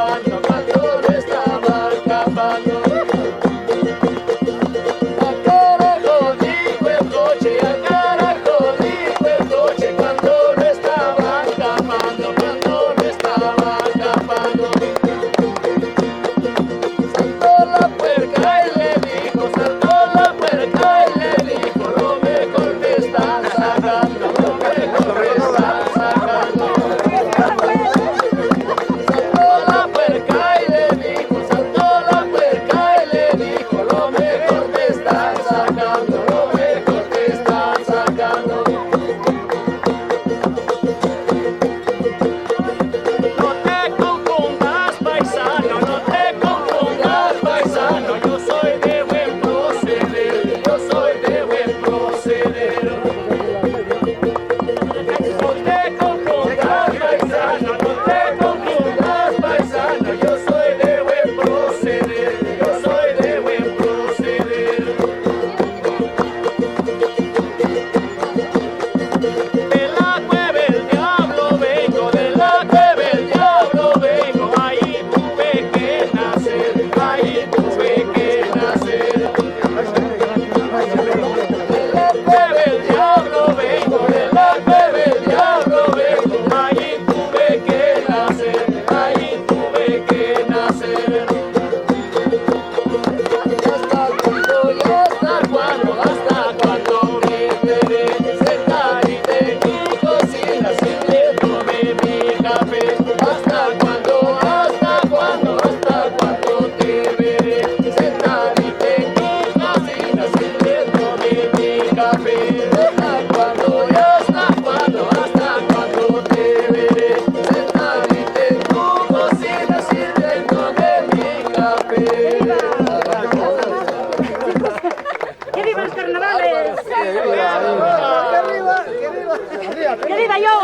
escapando, cuando no estaba escapando. Al carajo dijo el coche, al carajo dijo el coche, cuando no estaba escapando, cuando no estaba escapando. Saltó la puerca y le dijo, saltó la puerca y le dijo, lo mejor me están sacando, lo mejor me están sacando. Saltó la puerca y le dijo, saltó la puerca y le dijo, lo mejor me están sacando, lo mejor me están sacando. No te confundas, paisano, no te confundas, paisano, yo soy de buen proceder, yo soy de buen proceder. No te confundas, paisano, no te confundas, paisano, yo soy de buen proceder, yo soy de buen proceder. De la cueva el diablo vengo, de la cueva el diablo vengo, ahí tuve que nacer, ahí tuve que nacer. De la cueva el diablo vengo, de la cueva el diablo vengo, ahí tuve que nacer, ahí tuve que nacer. Hasta cuando me veré sentadita en mi cocina sirviéndome mi café. Hasta cuando te veré sentadita en mi cocina sirviéndome mi café. Hasta cuando te veré sentadita en tu cocina sirviéndome mi café. ¡Que viva los carnavales! ¡Que viva! ¡Que viva yo!